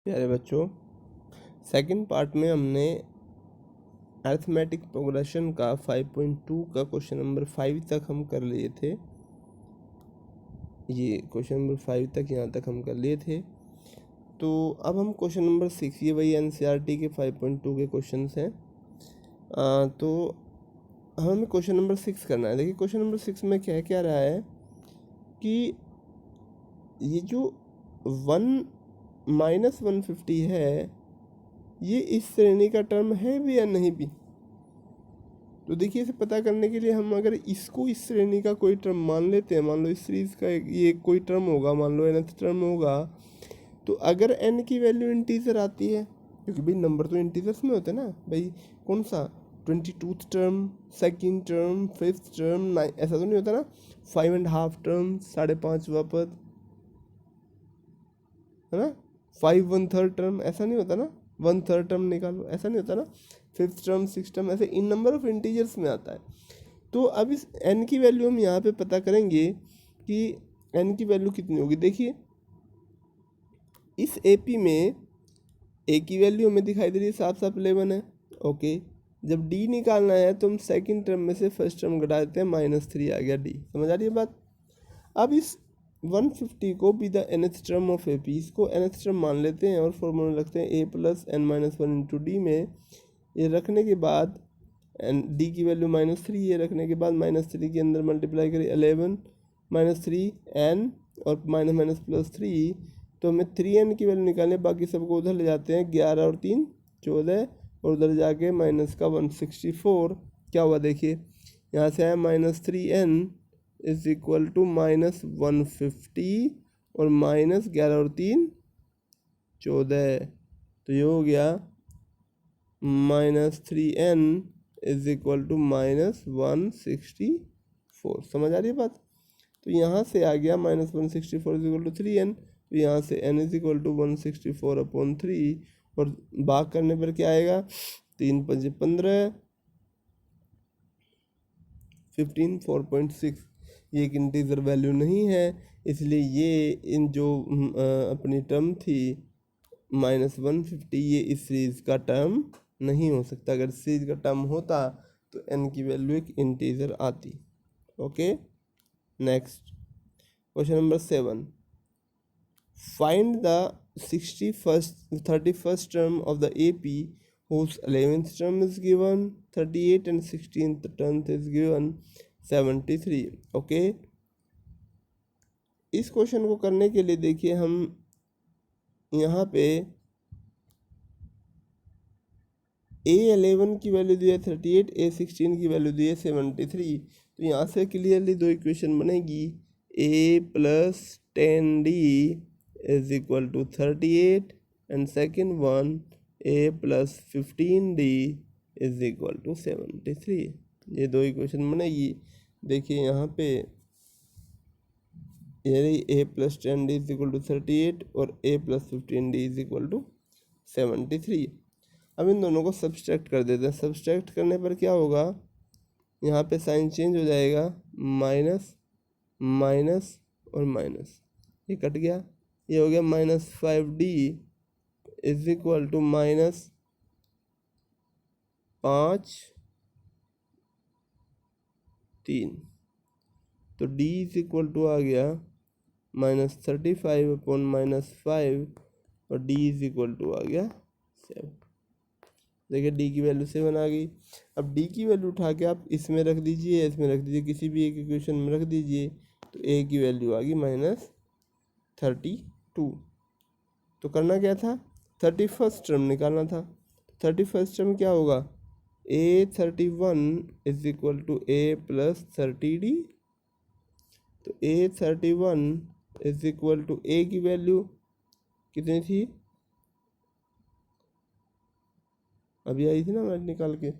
प्यारे बच्चों, second part में हमने अरिथमेटिक प्रोग्रेशन का 5.2 का क्वेश्चन नंबर 5 तक हम कर लिए थे। ये क्वेश्चन नंबर 5 तक यहाँ तक हम कर लिए थे। तो अब हम क्वेश्चन नंबर 6, ये वही एनसीईआरटी के 5.2 के क्वेश्चंस हैं। तो हमें क्वेश्चन नंबर 6 करना है। देखिए क्वेश्चन नंबर 6 में क्या रहा है कि ये जो 1-150 है, ये इस श्रेणी का टर्म है भी या नहीं भी। तो देखिए इसे पता करने के लिए हम अगर इसको इस श्रेणी का कोई टर्म मान लेते हैं, मान लो इस सीरीज का ये कोई टर्म होगा, मान लो nth टर्म होगा, तो अगर n की वैल्यू इंटीजर आती है, क्योंकि भाई नंबर तो इंटीजर्स में होते हैं ना भाई, कौन सा 22th term, second term, 5th term, ऐसा तो नहीं होता ना 5.5 टर्म, 5.5वां पद है ना, 5/3 टर्म, ऐसा नहीं होता ना, 1/3 टर्म निकालो, ऐसा नहीं होता ना, 5th टर्म, 6th टर्म, ऐसे इन नंबर ऑफ इंटीजर्स में आता है। तो अब इस n की वैल्यू हम यहाँ पे पता करेंगे कि n की वैल्यू कितनी होगी। देखिए इस AP में a की वैल्यू हमें दिखाई दे रही है, साफ 11 है। ओके, जब d निकालना है तो हम सेकेंड टर्म में से फर्स्ट टर्म घटा देते हैं, -3 आ गया d। समझ आ रही है बात। अब इस 150 को भी the nth term of AP, इसको nth टर्म मान लेते हैं और फॉर्मूला रखते हैं a + n-1 इंटू डी में। ये रखने के बाद d की वैल्यू -3, ये रखने के बाद -3 के अंदर मल्टीप्लाई करें 11 -3 n और -+3, तो हमें 3n की वैल्यू निकालने, बाकी सबको उधर ले जाते हैं, 11 और 3 14, और उधर जाके -164 क्या हुआ देखिए, यहाँ से आया -3n इज इक्वल टू -150 और -11 और 3 14, तो ये हो गया -3n इज इक्वल टू -164। समझ आ रही है बात। तो यहाँ से आ गया -164 इज इक्वल टू 3n, तो यहाँ से n इज इक्वल टू 164/3, और भाग करने पर क्या आएगा, 3 × 5 = 15, 15 4.6। ये एक इंटीजर वैल्यू नहीं है, इसलिए ये इन जो अपनी टर्म थी -150, ये इस सीरीज का टर्म नहीं हो सकता। अगर सीरीज का टर्म होता तो n की वैल्यू एक इंटीजर आती। Okay, next question number 7, find the 31st term of the AP whose 11th term is given 38 and 16th term is given 73। Okay, इस क्वेश्चन को करने के लिए देखिए हम यहाँ पे A11 की वैल्यू दी है 38, A16 की वैल्यू दी है 73। तो यहाँ से क्लियरली दो इक्वेशन बनेगी, A + 10D is equal to 38 and second one A + 15D is equal to 73। ये दो इक्वेशन बनेगी। देखिए यहाँ पे ये रही A + 10D is equal to 38 और A + 15D is equal to 73। अब इन दोनों को सब्सट्रैक्ट कर देते हैं। सब्सट्रैक्ट करने पर क्या होगा, यहाँ पे साइन चेंज हो जाएगा, माइनस माइनस और माइनस, ये कट गया, ये हो गया -5D इज इक्वल टू -5/3। तो D इज इक्वल टू आ गया -35/-5 और D इज इक्वल टू आ गया 7। देखिए D की वैल्यू 7 आ गई। अब D की वैल्यू उठा के आप इसमें रख दीजिए, इसमें रख दीजिए, किसी भी एक इक्वेशन में रख दीजिए, तो A की वैल्यू आ गई -32। तो करना क्या था, 31st टर्म निकालना था। 31st टर्म क्या होगा, A31 is equal to A + 30D। तो A31 is equal to A की वैल्यू कितनी थी, अभी आई थी ना मैंने निकाल के,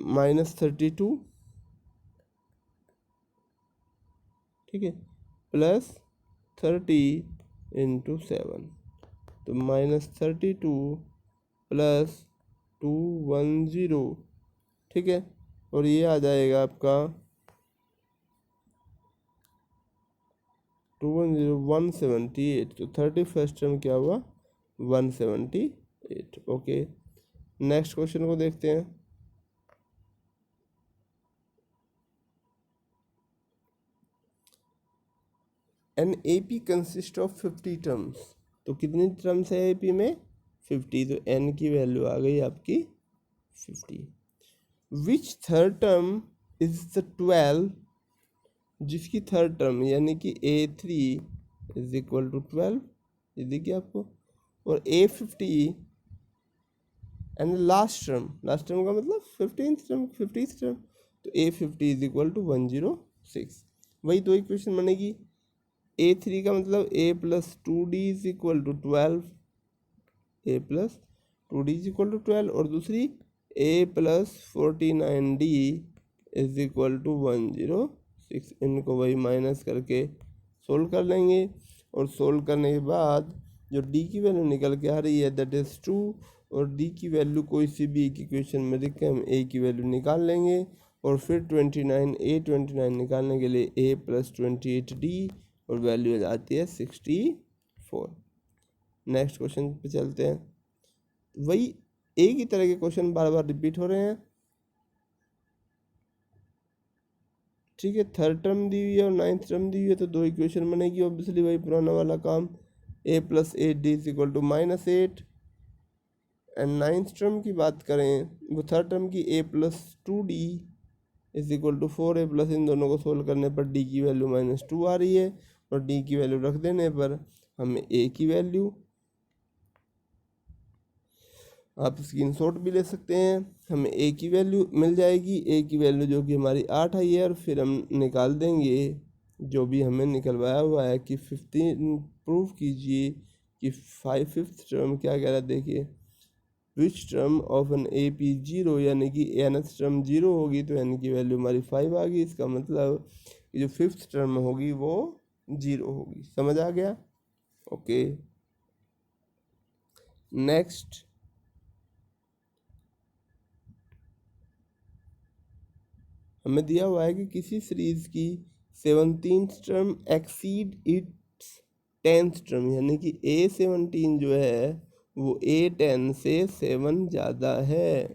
-32, ठीक है, +30 × 7, तो -32 + 210, ठीक है, और ये आ जाएगा आपका 210 178, तो 31st टर्म क्या हुआ 178। ओके, नेक्स्ट क्वेश्चन को देखते हैं। An AP consist of 50 terms, तो कितनी टर्म्स है एपी में 50, तो एन की वैल्यू आ गई आपकी 50। विच थर्ड टर्म इज द 12, जिसकी थर्ड टर्म यानी कि A3 इज इक्वल टू 12, ये देखिए आपको, और A50 एंड लास्ट टर्म का मतलब 50th टर्म, तो A50 इज इक्वल टू 106। वही दो इक्वेशन बनेगी। A3 का मतलब A+2D is equal to 12, A+2D is equal to 12, और दूसरी A+49D इज इक्वल टू 106। इनको वही माइनस करके सोल्व कर लेंगे, और सोल्व करने के बाद जो D की वैल्यू निकल के आ रही है दैट इज़ 2, और D की वैल्यू कोई सी भी एक इक्वेशन में लिख के हम A की वैल्यू निकाल लेंगे, और फिर 29 निकालने के लिए A+28D, और वैल्यू आती है 64। नेक्स्ट क्वेश्चन पे चलते हैं। वही एक ही तरह के क्वेश्चन बार बार रिपीट हो रहे हैं, ठीक है। थर्ड टर्म दी हुई है और नाइन्थ टर्म दी हुई है, तो दो इक्वेशन बनेगी ऑब्वियसली, वही पुराना वाला काम। A+8D is equal to -8, and ninth term की बात करें वो थर्ड टर्म की A+2D is equal to 4A plus, इन दोनों को सोल्व करने पर D की वैल्यू -2 आ रही है, और D की वैल्यू रख देने पर हमें A की वैल्यू, आप स्क्रीनशॉट भी ले सकते हैं, हमें A की वैल्यू मिल जाएगी। A की वैल्यू जो कि हमारी 8 आई है, और फिर हम निकाल देंगे जो भी हमें निकलवाया हुआ है कि 15 प्रूव कीजिए कि 5th टर्म क्या कह रहा है, देखिए which term of an AP 0, यानी कि nth टर्म 0 होगी तो n की वैल्यू हमारी 5 आ गई। इसका मतलब जो 5th टर्म होगी वो 0 होगी। समझ आ गया? ओके, नेक्स्ट हमें दिया हुआ है कि किसी सीरीज की 17th term exceed it's 10th term, यानी कि A17 जो है वो A10 से 7 ज़्यादा है,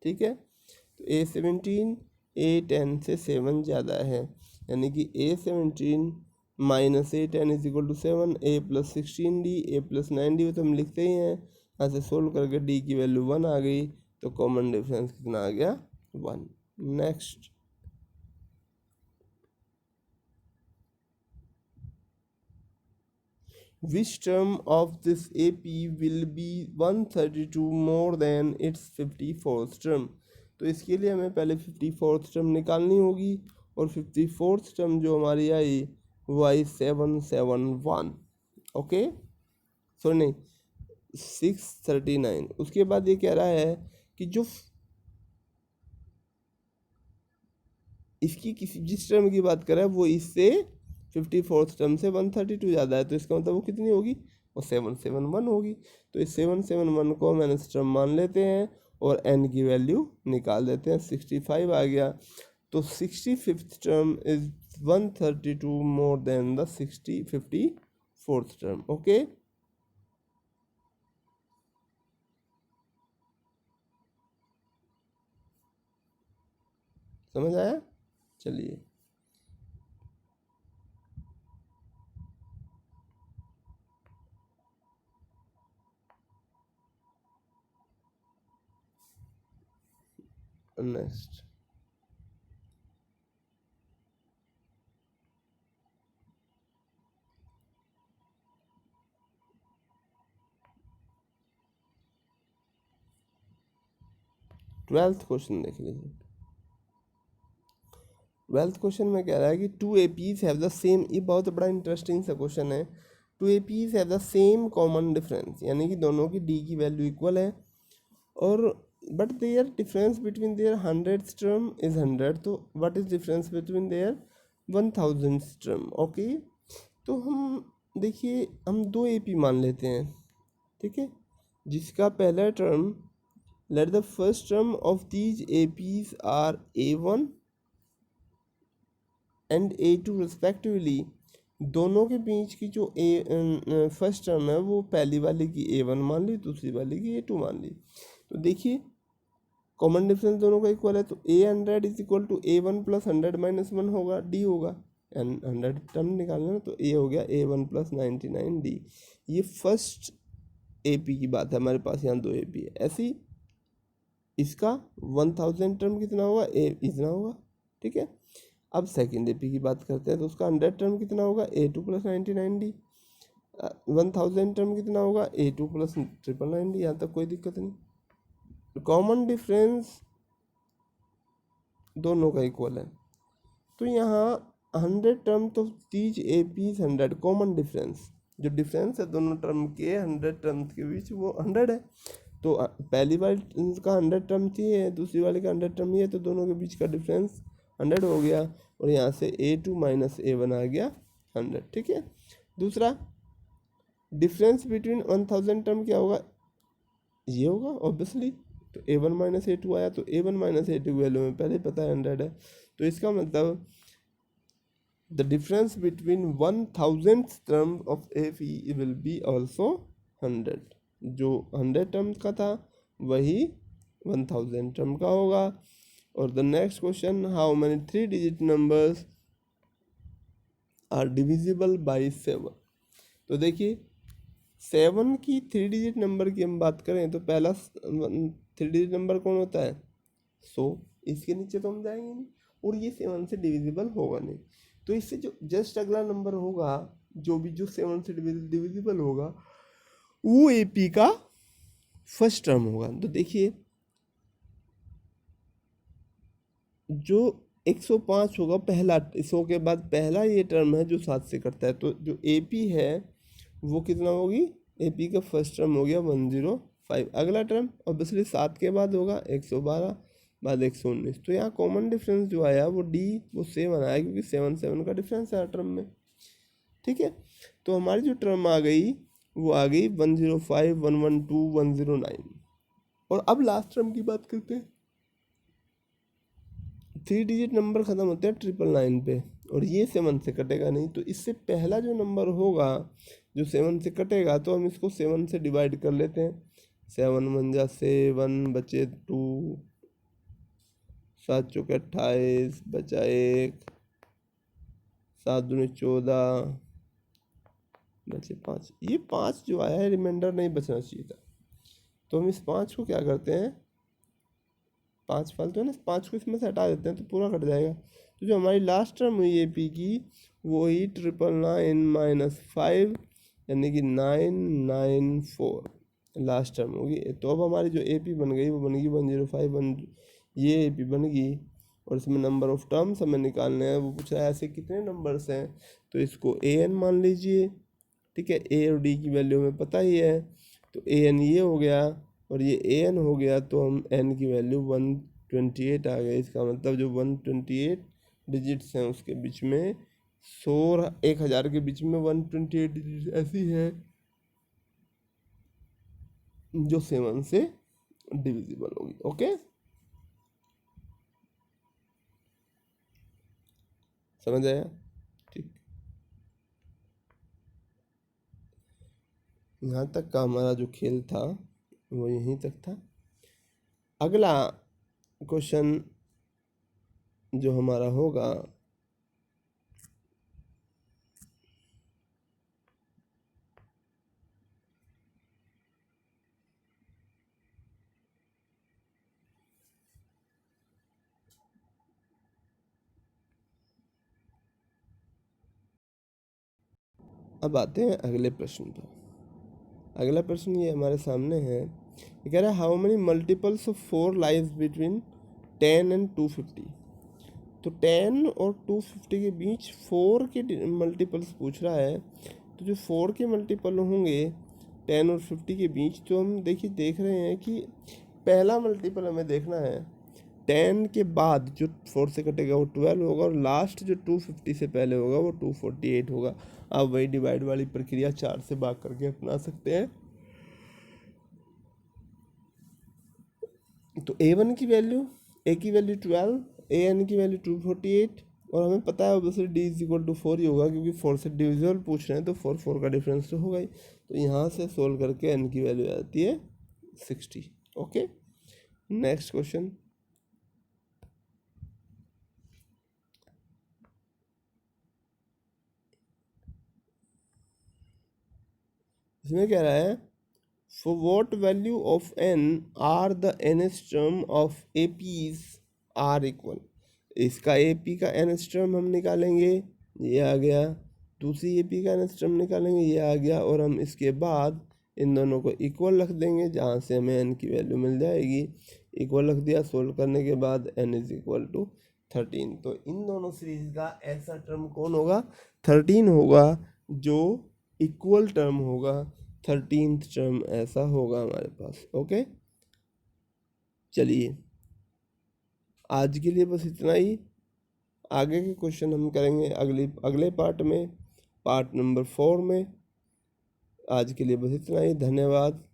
ठीक है। तो A17 A10 से 7 ज़्यादा है, यानी कि A17 minus A10 is equal to 7, A+16D A+9D तो हम लिखते ही हैं। यहाँ से सोल्व करके D की वैल्यू 1 आ गई, तो कॉमन डिफरेंस कितना आ गया 1। Next, which term of this AP will be 132 more than its 54th term, तो इसके लिए हमें पहले 54th टर्म निकालनी होगी, और 54th टर्म जो हमारी आई वो आई 771, ओके सॉरी नहीं 639। उसके बाद ये कह रहा है कि जो इसकी किसी जिस टर्म की बात कर रहा है वो इससे 54th टर्म से 132 ज़्यादा है, तो इसका मतलब वो कितनी होगी, वो 771 होगी। तो इस 771 को हम nth टर्म मान लेते हैं, और n की वैल्यू निकाल देते हैं, 65 आ गया। तो 65th term is 132 more than the 54th term, okay. समझ आया? चलिए, नेक्स्ट 12th क्वेश्चन देख लीजिए। 12th क्वेश्चन में कह रहा है कि 2 APs हैव द सेम, ये बहुत बड़ा इंटरेस्टिंग सा क्वेश्चन है। 2 APs have the same common difference, यानी कि दोनों की D की वैल्यू इक्वल है, और but their difference between their 100th term is 100, तो what is difference between their 1000th term, okay. तो हम देखिए हम 2 AP मान लेते हैं, ठीक है, जिसका पहला term, let the first term of these APs are A1 and A2 respectively, दोनों के बीच की जो ए फर्स्ट टर्म है वो पहली वाले की A1 मान ली, दूसरी वाले की A2 मान ली। तो देखिए कॉमन डिफरेंस दोनों का इक्वल है, तो A100 is equal to A1 plus 100 - 1 होगा, डी होगा। एंड 100 टर्म निकालना, तो ए हो गया A1 प्लस 99D। ये फर्स्ट AP की बात है, हमारे पास यहाँ 2 AP है। ऐसी इसका 1000 टर्म कितना होगा, ए इतना होगा, ठीक है। अब सेकेंड AP की बात करते हैं, तो उसका 100 टर्म कितना होगा, A2 प्लस 99D। 1000 टर्म कितना होगा, A2 प्लस 999D। यहाँ तक कोई दिक्कत नहीं। कॉमन डिफरेंस दोनों का इक्वल है, तो यहाँ 100 टर्म, तो तीज AP 100 कॉमन डिफरेंस, जो डिफरेंस है दोनों टर्म के 100 टर्म्स के बीच वो 100 है। तो पहली वाली का 100 टर्म चाहिए, दूसरी वाले का 100 टर्म ही है, तो दोनों के बीच का डिफरेंस 100 हो गया, और यहाँ से A2 माइनस A1 आ गया 100, ठीक है। दूसरा डिफरेंस बिटवीन 1000 टर्म क्या होगा, ये होगा ऑब्वियसली। तो A1 माइनस A2 आया, तो A1 माइनस A2 वैल्यू में पहले पता है 100 है, तो इसका मतलब the difference between 1000th term of AP will be also 100। जो 100 टर्म का था वही 1000 टर्म का होगा। और the next question, how many 3 digit numbers are divisible by 7। तो देखिए 7 की 3 डिजिट नंबर की हम बात करें, तो पहला 3 डिजिट नंबर कौन होता है, 100। इसके नीचे तो हम जाएंगे नहीं, और ये 7 से डिविजिबल होगा नहीं। तो इससे जो जस्ट अगला नंबर होगा, जो 7 से डिविजिबल होगा, वो AP का फर्स्ट टर्म होगा। तो देखिए जो 105 होगा, पहला 100 के बाद पहला ये टर्म है जो 7 से कटता है, तो जो AP है वो कितना होगी, AP का फर्स्ट टर्म हो गया 105। अगला टर्म ऑब्वियसली 7 के बाद होगा 112, बाद 119। तो यहाँ कॉमन डिफरेंस जो आया वो D, वो 7 आया, क्योंकि 7 का डिफरेंस है टर्म में, ठीक है। तो हमारी जो टर्म आ गई वो आ गई 105, 112, 109। और अब लास्ट टर्म की बात करते हैं। 3 डिजिट नंबर ख़त्म होते हैं 999 पे, और ये 7 से कटेगा नहीं, तो इससे पहला जो नंबर होगा जो 7 से कटेगा, तो हम इसको 7 से डिवाइड कर लेते हैं। 7 1 जा 7, बचे 2, 7 चौके 28, बचा 1, 7 दूनी 14, बचे 5। ये 5 जो आया है रिमाइंडर नहीं बचना चाहिए था, तो हम इस 5 को क्या करते हैं, 5 फालतू है ना, 5 को इसमें से हटा देते हैं, तो पूरा कट जाएगा। तो जो हमारी लास्ट टर्म हुई AP की वो ही 999 - 5, यानी कि 994 लास्ट टर्म होगी। तो अब हमारी जो AP बन गई वो बन गई 105, ये AP बन गई। और इसमें नंबर ऑफ टर्म्स हमें निकालने हैं, वो पूछा है ऐसे कितने नंबर्स हैं, तो इसको AN मान लीजिए, ठीक है। A और D की वैल्यू हमें पता ही है, तो AN ये हो गया और ये AN हो गया, तो हम N की वैल्यू 128 आ गई। इसका मतलब जो 128 डिजिट्स हैं उसके बीच में 100 और 1000 के बीच में 128 डिजिट ऐसी है जो 7 से डिविजिबल होगी। ओके, समझ आया, ठीक। यहाँ तक का हमारा जो खेल था वो यहीं तक था। अगला क्वेश्चन जो हमारा होगा, अब आते हैं अगले प्रश्न पर। अगला प्रश्न ये हमारे सामने है, ये कह रहा है how many multiples of 4 lies between 10 and 250। तो 10 और 250 के बीच 4 के मल्टीपल्स पूछ रहा है। तो जो 4 के मल्टीपल होंगे 10 और 50 के बीच, तो हम देखिए देख रहे हैं कि पहला मल्टीपल हमें देखना है 10 के बाद जो 4 से कटेगा वो 12 होगा, और लास्ट जो 250 से पहले होगा वो 248 होगा। आप वही डिवाइड वाली प्रक्रिया 4 से भाग करके अपना सकते हैं। तो A1 की वैल्यू, A की वैल्यू 12, AN की वैल्यू 248, और हमें पता है obviously D is equal to 4 ही होगा, क्योंकि 4 से डिविजिबल पूछ रहे हैं तो 4 का डिफरेंस तो होगा ही। तो यहाँ से सोल्व करके एन की वैल्यू आती है 60। Okay, next question. इसमें कह रहा है for what value of N are the nth term of A Ps are equal. इसका ए पी का nth टर्म हम निकालेंगे, ये आ गया। दूसरी ए पी का nth टर्म निकालेंगे, ये आ गया। और हम इसके बाद इन दोनों को इक्वल रख देंगे, जहाँ से हमें एन की वैल्यू मिल जाएगी। इक्वल रख दिया, सोल्व करने के बाद एन इज इक्वल टू 13। तो इन दोनों सीरीज का ऐसा टर्म कौन होगा? 13 होगा, जो इक्वल टर्म होगा। 13th टर्म ऐसा होगा हमारे पास। ओके, चलिए आज के लिए बस इतना ही। आगे के क्वेश्चन हम करेंगे अगले पार्ट में, पार्ट नंबर 4 में। आज के लिए बस इतना ही, धन्यवाद।